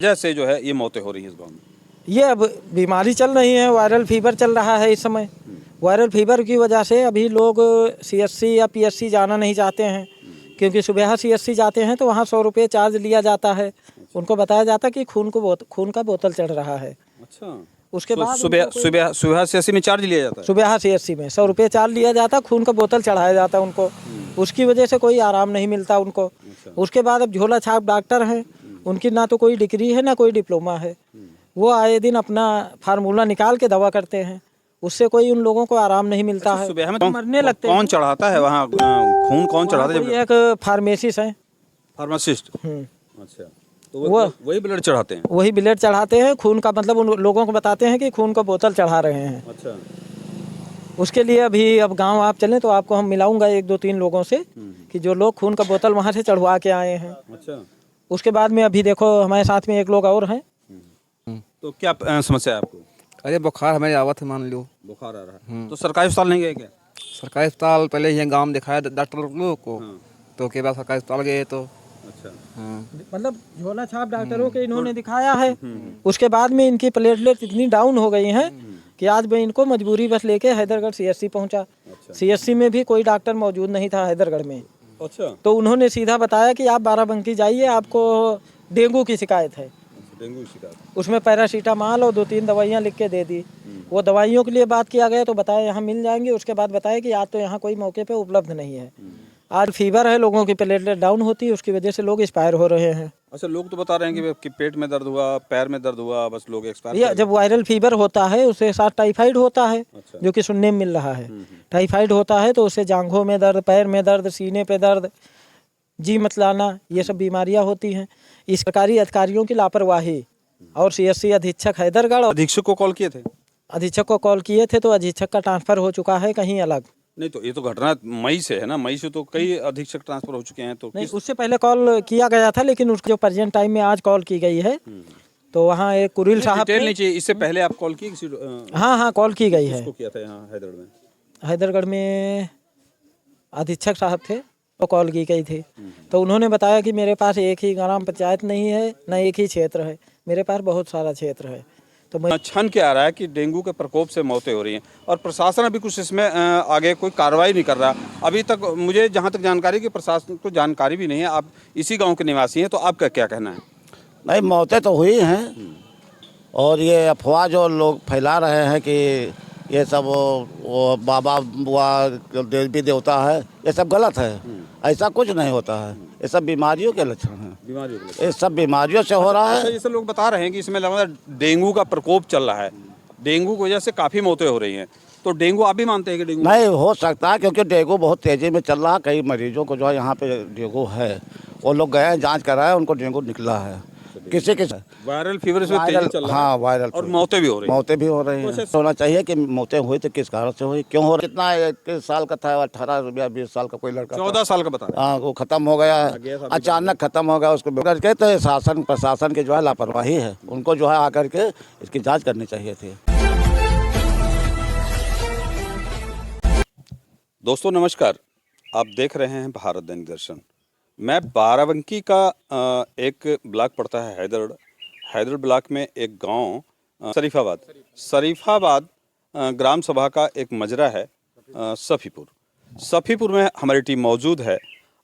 जैसे जो है ये मौतें हो रही हैं इस गांव में? ये अब बीमारी चल रही है, वायरल फीवर चल रहा है इस समय। वायरल फीवर की वजह से अभी लोग सीएससी या पीएससी जाना नहीं चाहते हैं, क्योंकि सुबह सीएससी जाते हैं तो वहाँ 100 रुपये चार्ज लिया जाता है। उनको बताया जाता है कि खून का बोतल चढ़ रहा है। अच्छा, उसके बाद सुबह सीएससी में चार्ज लिया जाता है? सुबह सीएससी में 100 रुपये चार्ज लिया जाता, खून का बोतल चढ़ाया जाता उनको। उसकी वजह से कोई आराम नहीं मिलता उनको। उसके बाद अब झोला छाप डॉक्टर हैं, उनकी ना तो कोई डिग्री है ना कोई डिप्लोमा है। वो आए दिन अपना फार्मूला निकाल के दवा करते हैं, उससे कोई उन लोगों को आराम नहीं मिलता है। सुबह में मरने लगते हैं। कौन चढ़ाता है वहाँ खून? कौन चढ़ाता है? कोई एक फार्मेसिस्ट है, फार्मासिस्ट। अच्छा, तो वो वही ब्लड चढ़ाते हैं? वही ब्लड चढ़ाते हैं खून का, मतलब उन लोगों को बताते हैं कि खून का बोतल चढ़ा रहे हैं। अच्छा, उसके लिए अभी अब गांव आप चलें तो आपको हम मिलाऊंगा 1-2-3 लोगों से कि जो लोग खून का बोतल वहाँ से चढ़वा के आए हैं। अच्छा, उसके बाद में अभी देखो हमारे साथ में एक लोग और हैं। तो क्या समस्या है आपको? अरे बुखार हमें आवत है, मान लो। बुखार आ रहा है तो सरकारी अस्पताल नहीं गए क्या? सरकारी अस्पताल पहले यहाँ गाँव में दिखाया डॉक्टर लोगों को, हाँ। तो के बाद सरकारी अस्पताल गए तो अच्छा, हाँ। मतलब झोला छाप डॉक्टरों के इन्होंने दिखाया है। उसके बाद में इनकी प्लेटलेट इतनी डाउन हो गई हैं कि आज मैं इनको मजबूरी बस लेके हैदरगढ़ सीएससी पहुंचा। सीएससी में भी कोई डॉक्टर मौजूद नहीं था हैदरगढ़ में। अच्छा, तो उन्होंने सीधा बताया कि आप बाराबंकी जाइए, आपको डेंगू की शिकायत है। डेंगू की शिकायत? उसमें पैरासीटामॉल और 2-3 दवाइयाँ लिख के दे दी। वो दवाइयों के लिए बात किया गया तो बताया यहाँ मिल जाएंगी। उसके बाद बताया कि आज तो यहाँ कोई मौके पे उपलब्ध नहीं है। आज फीवर है, लोगों की प्लेटलेट डाउन होती है, उसकी वजह से लोग एक्सपायर हो रहे हैं। अच्छा, लोग तो बता रहे हैं कि पेट में दर्द हुआ, पैर में दर्द हुआ, बस लोग एक्सपायर। ये जब वायरल फीवर होता है उसके साथ टाइफाइड होता है। अच्छा। जो कि सुनने में मिल रहा है। टाइफाइड होता है तो उससे जांघों में दर्द, पैर में दर्द, सीने पे दर्द, जी मतलाना, ये सब बीमारियां होती हैं। इस सरकारी अधिकारियों की लापरवाही और सीएससी अधीक्षक हैदरगढ़ अधीक्षक को कॉल किए थे? अधीक्षक को कॉल किए थे तो अधीक्षक का ट्रांसफर हो चुका है कहीं अलग। नहीं, तो ये तो घटना मई से है ना? मई से तो कई अधीक्षक ट्रांसफर हो चुके हैं। तो नहीं, उससे पहले कॉल किया गया था, लेकिन उसके जो प्रेजेंट टाइम में आज कॉल की गई है तो वहाँ एक कुरिल साहब डिटेल नहीं चाहिए। इससे पहले आप कॉल की किसी? हाँ कॉल की गई है। किसको किया था यहाँ हैदराबाद में? हैदरगढ़ में अधीक्षक साहब थे तो कॉल की गई थी। तो उन्होंने बताया कि मेरे पास एक ही ग्राम पंचायत नहीं है, न एक ही क्षेत्र है, मेरे पास बहुत सारा क्षेत्र है। तो मैं छन के आ रहा है कि डेंगू के प्रकोप से मौतें हो रही हैं और प्रशासन अभी कुछ इसमें आगे कोई कार्रवाई नहीं कर रहा। अभी तक मुझे जहाँ तक जानकारी कि प्रशासन को जानकारी भी नहीं है। आप इसी गांव के निवासी हैं, तो आपका क्या कहना है? नहीं, मौतें तो हुई हैं और ये अफवाह जो लोग फैला रहे हैं कि ये सब वो बाबा बुआ देवी देवता है, ये सब गलत है। ऐसा कुछ नहीं होता है, ये सब बीमारियों के लक्षण हैं। बीमारियों के? ये सब बीमारियों से हो रहा है। जैसे लोग बता रहे हैं कि इसमें लगातार डेंगू का प्रकोप चल रहा है, डेंगू की वजह से काफ़ी मौतें हो रही हैं। तो डेंगू आप भी मानते हैं कि डेंगू? नहीं हो सकता है, क्योंकि डेंगू बहुत तेज़ी में चल रहा है। कई मरीजों को जो है यहाँ पे डेंगू है, वो लोग गए हैं, जाँच कराए, उनको डेंगू निकला है। किसी वायरल फीवर इसमें तेजी चल रहा है। हाँ, वायरल और मौतें भी हो रही हैं। मौतें भी हो रही हैं। होना चाहिए कि मौतें हुई तो किस कारण से हुई, क्यों हो रही। कितना 21 साल का था, 18 या 20 साल का कोई लड़का 14 साल का बता रहे हैं। हाँ, वो खत्म हो गया है, अचानक खत्म हो गया। उसको करके तो शासन प्रशासन की जो है लापरवाही है, उनको जो है आकर के इसकी जांच करनी चाहिए थी। दोस्तों नमस्कार, आप देख रहे हैं भारत दैनिक दर्शन। मैं बाराबंकी का एक ब्लॉक पड़ता है हैदर ब्लॉक में एक गांव शरीफाबाद ग्राम सभा का एक मजरा है सफ़ीपुर में हमारी टीम मौजूद है।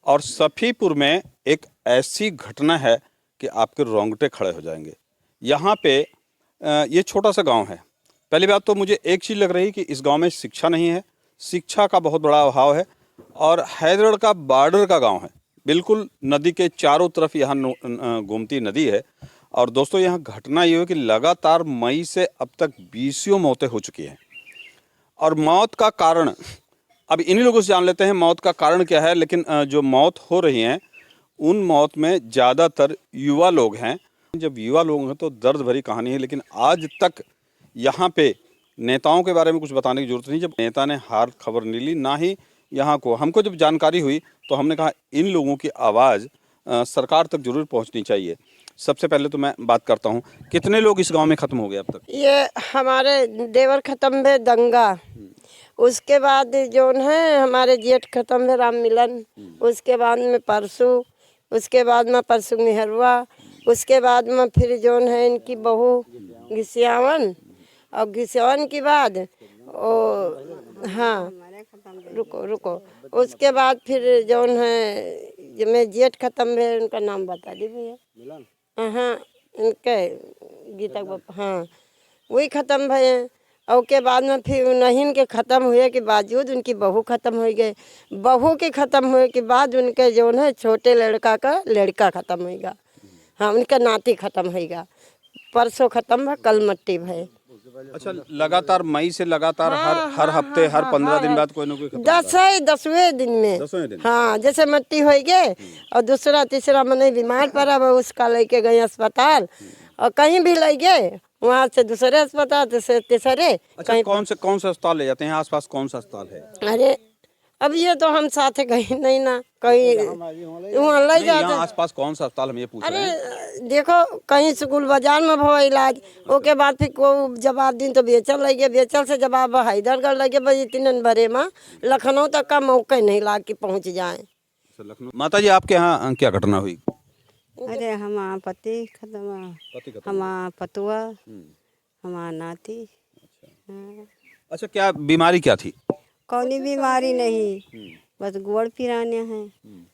और सफ़ीपुर में एक ऐसी घटना है कि आपके रोंगटे खड़े हो जाएंगे। यहाँ पे ये छोटा सा गांव है। पहली बात तो मुझे एक चीज़ लग रही कि इस गांव में शिक्षा नहीं है, शिक्षा का बहुत बड़ा अभाव है। और हैदरगढ़ का बॉर्डर का गांव है, बिल्कुल नदी के चारों तरफ यहाँ गोमती नदी है। और दोस्तों यहाँ घटना ये है कि लगातार मई से अब तक 20 मौतें हो चुकी हैं। और मौत का कारण अब इन्हीं लोगों से जान लेते हैं मौत का कारण क्या है। लेकिन जो मौत हो रही हैं उन मौत में ज़्यादातर युवा लोग हैं। जब युवा लोग हैं तो दर्द भरी कहानी है। लेकिन आज तक यहाँ पे नेताओं के बारे में कुछ बताने की जरूरत नहीं। जब नेता ने हार खबर नहीं ली, ना ही यहाँ को हमको जब जानकारी हुई तो हमने कहा इन लोगों की आवाज़ सरकार तक जरूर पहुँचनी चाहिए। सबसे पहले तो मैं बात करता हूँ, कितने लोग इस गांव में ख़त्म हो गए अब तक? ये हमारे देवर ख़त्म भे दंगा, उसके बाद जो है हमारे जेठ ख़त्म भे राम मिलन, उसके बाद में परसों, उसके बाद में परसों निहरवा, उसके बाद में फिर जोन है इनकी बहू घिसियावन, और घिसियावन के बाद ओ हाँ रुको उसके बाद फिर जोन है जो मैं जेठ खत्म है, उनका नाम बता दी भैया। हाँ इनके गीता हाँ वही खत्म भये। और के बाद में फिर नहीं के ख़त्म हुए के बावजूद उनकी बहू ख़त्म हो गए। बहू के ख़त्म हुए के बाद उनके जो है छोटे लड़का का लड़का ख़त्म होगा। हाँ उनका नाती ख़त्म होगा। परसों ख़त्म है, कल मट्टी भय। अच्छा, लगातार मई से लगातार हर हफ्ते हर 15 दिन बाद कोई ना कोई खत्म होता है। 10वें दिन में 10वें दिन। हाँ जैसे मट्टी हो गए और दूसरा तीसरा मने बीमार पड़ा उसका लेके गए अस्पताल, और कहीं भी ले गए वहाँ से दूसरे अस्पताल तीसरे। अच्छा, कौन सा अस्पताल ले जाते हैं? आसपास कौन सा अस्पताल है? अरे अब ये तो हम साथ गए नहीं ना, कहीं वहाँ ले नहीं, जाते। यहाँ आसपास कौन सा अस्पताल हम ये पूछ रहे हैं। अरे देखो कहीं स्कूल बाजार में भो इलाज, ओके बाद फिर को जवाब दिन तो बेचल लगे, बेचल से जवाब हैदरगढ़ लगे, भाई इतने भरे में लखनऊ तक का मौका नहीं ला के पहुँच जाए। लखनऊ। माता जी, आपके यहाँ क्या घटना हुई? अरे हमारा पति खत्म, हमारा पतुआ, हमारा नाती। हाँ। अच्छा, क्या बीमारी क्या थी? कौनी बीमारी नहीं, बस गोड़ पिराने हैं,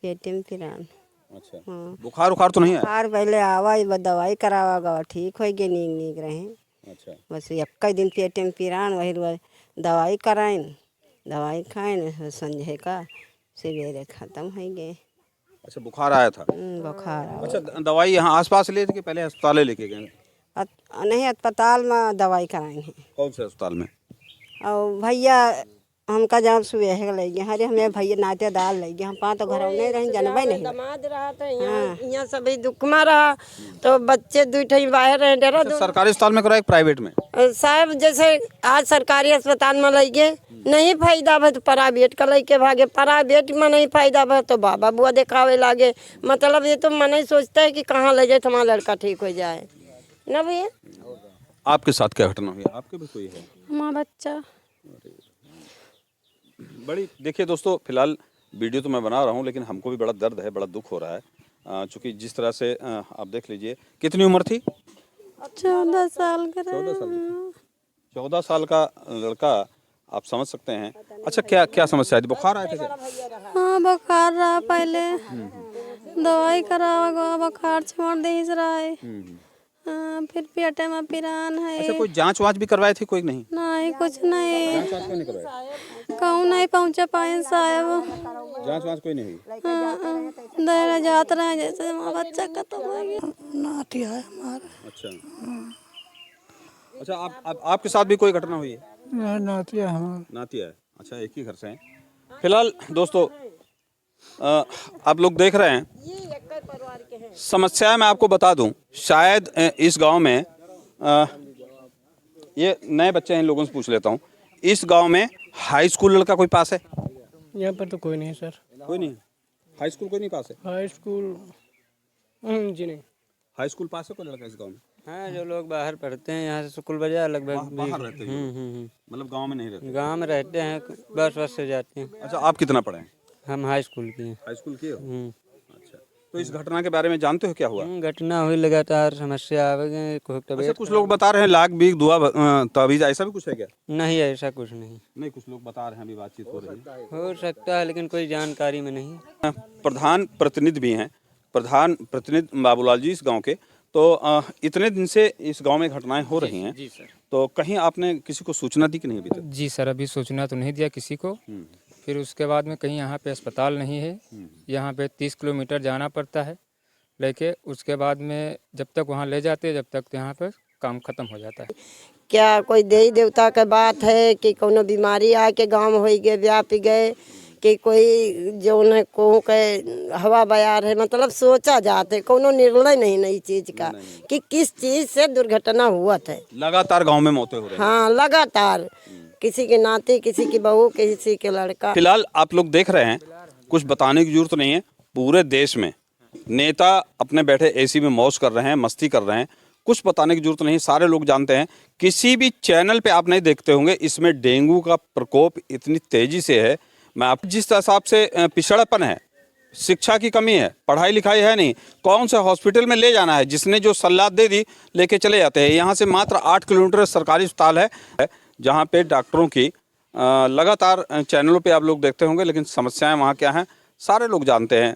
पेटे में पिरान। अच्छा, हाँ। बुखार उखार तो नहीं है? बुखार पहले आवा बस दवाई करावा गवा, ठीक हो गए, नीक रहे। अच्छा, बस एक दिन पेटे में पिरान, वही दवाई कराइन, दवाई खाइन, संजय का सवेरे खत्म हो गए। अच्छा, बुखार आया था। बुखार आवा। अच्छा, दवाई यहाँ आसपास ले थे कि पहले अस्पताल लेके गए? नहीं, अस्पताल में दवाई कराइन है। कौन से अस्पताल में? और भैया हमका जब सुबह ले गए, अरे हमें भैया नाते दाल ले गए, हम पाँच तो घर नहीं रहे, जानबे नहीं। दमाद रहा था यहाँ सभी दुख में रहा, तो बच्चे दूठे बाहर रहे डरा। अच्छा, सरकारी अस्पताल में कराया प्राइवेट में? साहब जैसे आज सरकारी अस्पताल में ले गए, नहीं फायदा भा तो प्राइवेट का लेके भागे, प्राइवेट में नहीं फायदा भा तो बाबा बुआ दिखावे लागे। मतलब ये तो मन ही सोचता है कि कहाँ ले जाए तो हमारा लड़का ठीक हो जाए ना भैया। आपके साथ क्या घटना हुई? आपके भी कोई है? हमारा बच्चा। बड़ी देखिए दोस्तों, फिलहाल वीडियो तो मैं बना रहा हूँ, लेकिन हमको भी बड़ा दर्द है, बड़ा दुख हो रहा है। चूँकि जिस तरह से आप देख लीजिए, कितनी उम्र थी? 14 साल का। 14 साल का लड़का, आप समझ सकते हैं। अच्छा, क्या समस्या है? बुखार आया था क्या? हाँ बुखार रहा, पहले दवाई करावा गवा, बुखार छोड़ दे रहा है। हाँ, फिर पेटे में पिरान है। अच्छा, कोई जांच वांच भी करवाई थी? कोई नहीं? नहीं, कुछ नहीं, जांच वांच क्यों नहीं करवाई? कहूँ नहीं पहुँचा पाए साहब। जांच वांच कोई नहीं हुई? दायरा जात रहे जैसे हमारा बच्चा खत्म हो गया। नाती है हमारा। अच्छा, आपके साथ भी कोई घटना हुई है? नाती है हमारा। नाती है। अच्छा, एक ही घर से हैं। फिलहाल दोस्तों, आप लोग देख रहे हैं, समस्या मैं आपको बता दूं, शायद इस गांव में ये नए बच्चे हैं, इन लोगों से पूछ लेता हूं, इस गांव में हाई स्कूल लड़का कोई पास है? यहाँ पर तो कोई नहीं सर। कोई नहीं? हाई स्कूल कोई नहीं पास है? हाई स्कूल जी नहीं। हाई स्कूल पास है कोई लड़का इस गांव में? हाँ, जो लोग बाहर पढ़ते हैं यहाँ से स्कूल बाजार लगभग बाहर रहते हैं? मतलब गांव में नहीं रहते? गांव में रहते हैं, बस से जाते हैं। अच्छा, आप कितना पढ़े हैं? हम हाई स्कूल के हैं। हाई स्कूल किए हो? अच्छा, तो इस घटना के बारे में जानते हो क्या हुआ? घटना हुई, लगातार समस्या आ गई। अच्छा, कुछ लोग बता रहे हैं लाख बीघ दुआ ताबीज, ऐसा भी कुछ है क्या? नहीं, ऐसा कुछ नहीं। नहीं, कुछ लोग बता रहे हैं, अभी बातचीत हो रही है। हो सकता है, लेकिन कोई जानकारी में नहीं। प्रधान प्रतिनिधि भी हैं, प्रधान प्रतिनिधि बाबूलाल जी इस गांव के। तो इतने दिन से इस गांव में घटनाएं हो रही हैं। जी सर। तो कहीं आपने किसी को सूचना दी कि नहीं अभी तक? जी सर, अभी सूचना तो नहीं दिया किसी को। फिर उसके बाद में कहीं यहाँ पे अस्पताल नहीं है, यहाँ पे 30 किलोमीटर जाना पड़ता है लेके। उसके बाद में जब तक वहाँ ले जाते हैं, जब तक यहाँ पे काम खत्म हो जाता है। क्या कोई देवी देवता का बात है कि कोनो बीमारी आके गांव हो गए, व्यापी गए, कि कोई जो न को के हवा बयार है, मतलब सोचा जाते कोनो निर्णय नहीं नई चीज का कि किस चीज से दुर्घटना हुआ था। लगातार गांव में मौतें हो रही हैं। हाँ लगातार, किसी के नाती, किसी की बहू, किसी के लड़का। फिलहाल आप लोग देख रहे हैं, कुछ बताने की जरूरत नहीं है। पूरे देश में नेता अपने बैठे एसी में मौज कर रहे हैं, मस्ती कर रहे हैं, कुछ बताने की जरूरत नहीं, सारे लोग जानते हैं। किसी भी चैनल पे आप नहीं देखते होंगे, इसमें डेंगू का प्रकोप इतनी तेजी से है। मैं आप जिस हिसाब से पिछड़ापन है, शिक्षा की कमी है, पढ़ाई लिखाई है नहीं, कौन से हॉस्पिटल में ले जाना है, जिसने जो सलाह दे दी लेके चले जाते हैं। यहाँ से मात्र 8 किलोमीटर सरकारी अस्पताल है जहाँ पे डॉक्टरों की लगातार चैनलों पे आप लोग देखते होंगे, लेकिन समस्याएं वहाँ क्या हैं सारे लोग जानते हैं।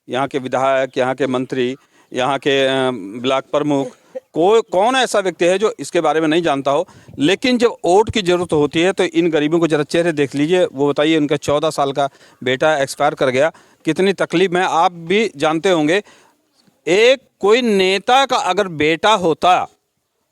यहाँ के विधायक, यहाँ के मंत्री, यहाँ के ब्लॉक प्रमुख, कौन ऐसा व्यक्ति है जो इसके बारे में नहीं जानता हो। लेकिन जब वोट की ज़रूरत होती है तो इन गरीबों को ज़रा चेहरे देख लीजिए। वो बताइए, उनका 14 साल का बेटा एक्सपायर कर गया, कितनी तकलीफ में आप भी जानते होंगे। एक कोई नेता का अगर बेटा होता,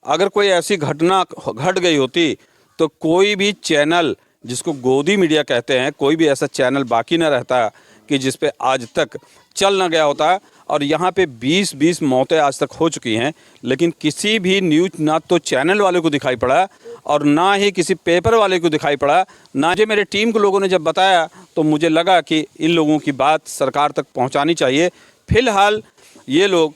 अगर कोई ऐसी घटना घट गई होती तो कोई भी चैनल, जिसको गोदी मीडिया कहते हैं, कोई भी ऐसा चैनल बाकी ना रहता कि जिस पे आज तक चल ना गया होता। और यहाँ पे 20-20 मौतें आज तक हो चुकी हैं, लेकिन किसी भी न्यूज़ ना तो चैनल वाले को दिखाई पड़ा और ना ही किसी पेपर वाले को दिखाई पड़ा। ना जो मेरे टीम के लोगों ने जब बताया तो मुझे लगा कि इन लोगों की बात सरकार तक पहुँचानी चाहिए। फिलहाल ये लोग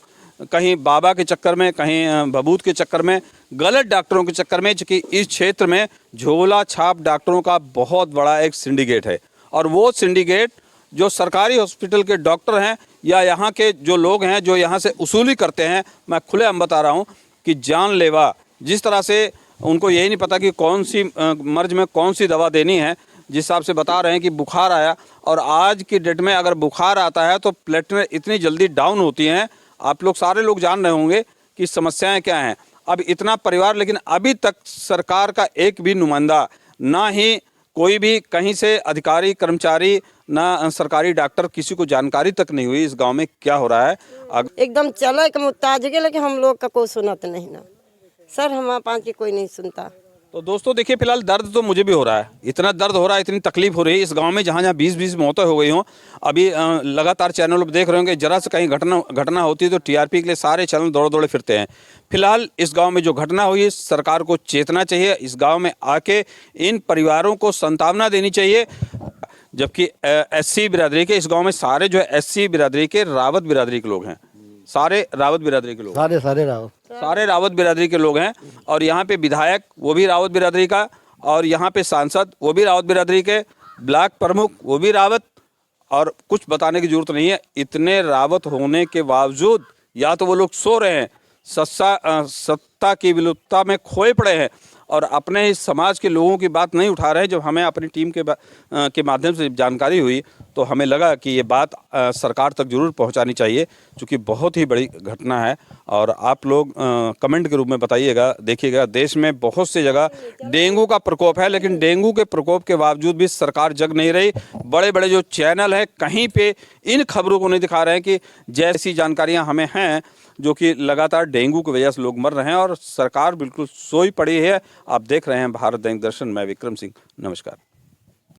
कहीं बाबा के चक्कर में, कहीं बबूत के चक्कर में, गलत डॉक्टरों के चक्कर में, चूँकि इस क्षेत्र में झोला छाप डॉक्टरों का बहुत बड़ा एक सिंडिकेट है। और वो सिंडिकेट जो सरकारी हॉस्पिटल के डॉक्टर हैं या यहाँ के जो लोग हैं जो यहाँ से वसूली करते हैं, मैं खुलेआम बता रहा हूँ कि जानलेवा, जिस तरह से उनको यही नहीं पता कि कौन सी मर्ज में कौन सी दवा देनी है। जिस हिसाब से बता रहे हैं कि बुखार आया, और आज की डेट में अगर बुखार आता है तो प्लेटलेट इतनी जल्दी डाउन होती हैं। आप लोग सारे लोग जान रहे होंगे कि समस्याएं क्या हैं। अब इतना परिवार, लेकिन अभी तक सरकार का एक भी नुमाइंदा, ना ही कोई भी कहीं से अधिकारी कर्मचारी, ना सरकारी डॉक्टर, किसी को जानकारी तक नहीं हुई इस गांव में क्या हो रहा है। एकदम चले के मुताज के, लेकिन हम लोग का कोई सुनत नहीं ना सर, हमारे पास की कोई नहीं सुनता। तो दोस्तों देखिए, फिलहाल दर्द तो मुझे भी हो रहा है, इतना दर्द हो रहा है, इतनी तकलीफ हो रही है इस गांव में जहाँ 20-20 मौतें हो गई हों। अभी लगातार चैनलों पर देख रहे होंगे, जरा से कहीं घटना होती है तो टीआरपी के लिए सारे चैनल दौड़े फिरते हैं। फिलहाल इस गांव में जो घटना हुई है, सरकार को चेतना चाहिए, इस गांव में आके इन परिवारों को सांत्वना देनी चाहिए। जबकि एससी बिरादरी के इस गाँव में सारे जो है एससी बिरादरी के, रावत बिरादरी के लोग हैं, सारे रावत बिरादरी के लोग, सारे रावत बिरादरी के लोग हैं। और यहाँ पे विधायक वो भी रावत बिरादरी का, और यहाँ पे सांसद वो भी रावत बिरादरी के, ब्लॉक प्रमुख वो भी रावत। और कुछ बताने की जरूरत नहीं है, इतने रावत होने के बावजूद या तो वो लोग सो रहे हैं, सत्ता की विलुप्तता में खोए पड़े हैं और अपने इस समाज के लोगों की बात नहीं उठा रहे हैं। जब हमें अपनी टीम के माध्यम से जानकारी हुई तो हमें लगा कि ये बात सरकार तक जरूर पहुंचानी चाहिए, क्योंकि बहुत ही बड़ी घटना है। और आप लोग कमेंट के रूप में बताइएगा। देखिएगा, देश में बहुत सी जगह डेंगू का प्रकोप है, लेकिन डेंगू के प्रकोप के बावजूद भी सरकार जग नहीं रही। बड़े बड़े जो चैनल हैं कहीं पे इन खबरों को नहीं दिखा रहे हैं कि जैसी जानकारियाँ हमें हैं, जो कि लगातार डेंगू की वजह से लोग मर रहे हैं और सरकार बिल्कुल सोई पड़ी है। आप देख रहे हैं भारत दैनिक दर्शन, मैं विक्रम सिंह, नमस्कार।